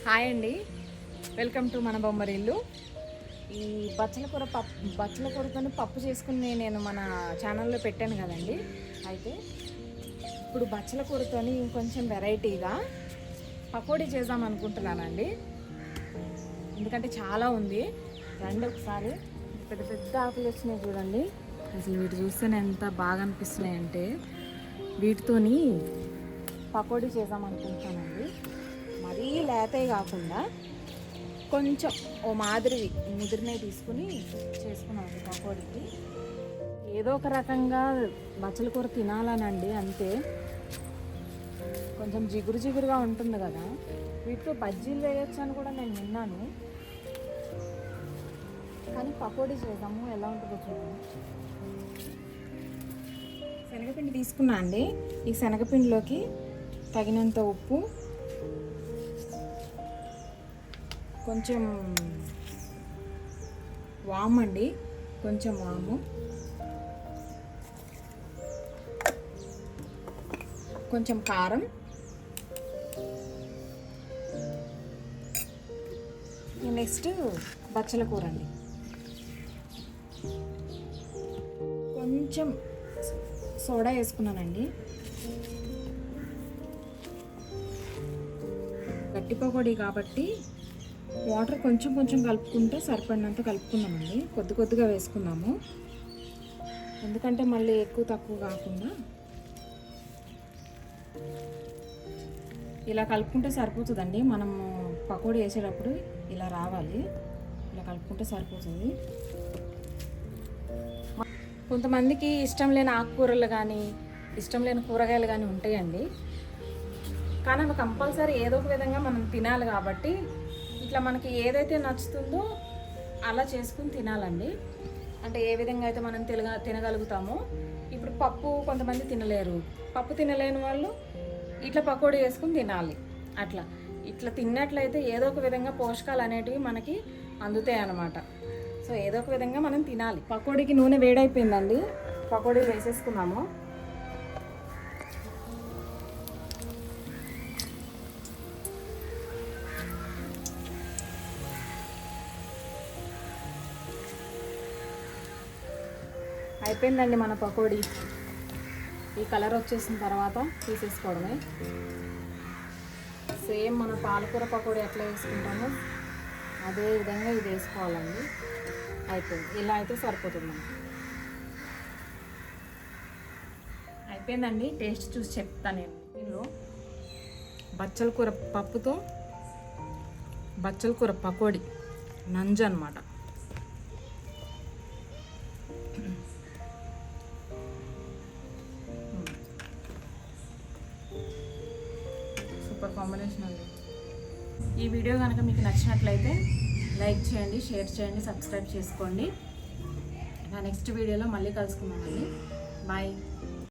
Hi అండి, welcome to మన బొమ్మరి ఇల్లు. ఈ బచ్చల కూరతో పప్పు చేసుకుని నేను మన ఛానల్లో పెట్టాను కదండి. అయితే ఇప్పుడు బచ్చల కూరతోని ఇంకొంచెం వెరైటీగా పకోడీ చేద్దాం అనుకుంటున్నానండి. ఎందుకంటే చాలా ఉంది. రండి ఒకసారి. పెద్ద పెద్ద ఆకులు వచ్చినాయి చూడండి. అసలు వీటి చూస్తేనే ఎంత బాగా అనిపిస్తున్నాయి అంటే వీటితోని పకోడీ చేద్దాం అనుకుంటున్నానండి. మరీ లేతే కాకుండా కొంచెం ఓ మాదిరి ముదిరినవి తీసుకుని చేసుకున్నామండి పకోడీకి. ఏదో ఒక రకంగా బచ్చల కూర తినాలనండి, అంతే. కొంచెం జిగురు జిగురుగా ఉంటుంది కదా, వీటితో బజ్జీలు వేయొచ్చు అని కూడా నేను విన్నాను. కానీ పకోడీ చేద్దాము, ఎలా ఉంటుందో చూద్దాం. శనగపిండి తీసుకున్నా అండి. ఈ శనగపిండిలోకి తగినంత ఉప్పు, కొంచెం వాము అండి, కొంచెం వాము, కొంచెం కారం, నెక్స్ట్ బచ్చల కూర అండి, కొంచెం సోడా వేసుకున్నానండి. గట్టి పకోడీ కాబట్టి వాటర్ కొంచెం కొంచెం కలుపుకుంటే సరిపడినంత కలుపుకున్నామండి. కొద్ది కొద్దిగా వేసుకున్నాము, ఎందుకంటే మళ్ళీ ఎక్కువ తక్కువ కాకుండా ఇలా కలుపుకుంటే సరిపోతుందండి. మనము పకోడీ వేసేటప్పుడు ఇలా రావాలి, ఇలా కలుపుకుంటే సరిపోతుంది. కొంతమందికి ఇష్టం లేని ఆకుకూరలు కానీ ఇష్టం లేని కూరగాయలు కానీ ఉంటాయండి. కానీ అవి కంపల్సరీ ఏదో ఒక విధంగా మనం తినాలి కాబట్టి ఇట్లా మనకి ఏదైతే నచ్చుతుందో అలా చేసుకుని తినాలండి. అంటే ఏ విధంగా అయితే మనం తినగలుగుతామో. ఇప్పుడు పప్పు కొంతమంది తినలేరు, పప్పు తినలేని వాళ్ళు ఇట్లా పకోడీ వేసుకుని తినాలి. ఇట్లా తిన్నట్లయితే ఏదో ఒక విధంగా పోషకాలు అనేటివి మనకి అందుతాయి అన్నమాట. సో ఏదో ఒక విధంగా మనం తినాలి. పకోడీకి నూనె వేడైపోయిందండి, పకోడీ వేసేసుకున్నాము. అయిపోయిందండి మన పకోడీ. ఈ కలర్ వచ్చేసిన తర్వాత తీసేసుకోవడమే. సేమ్ మన పాలకూర పకోడీ ఎట్లా వేసుకుంటామో అదే విధంగా ఇది వేసుకోవాలండి. అయిపోయింది, ఇలా అయితే సరిపోతుంది మనకి. అయిపోయిందండి, టేస్ట్ చూసి చెప్తాను నేను. దీనిలో బచ్చల కూర పప్పుతో బచ్చల కూర పకోడీ నంజు అన్నమాట. సూపర్ కాంబినేషన్ అండి. ఈ వీడియో కనుక మీకు నచ్చినట్లయితే లైక్ చేయండి, షేర్ చేయండి, సబ్స్క్రైబ్ చేసుకోండి. నా నెక్స్ట్ వీడియోలో మళ్ళీ కలుసుకుందామండి. బాయ్.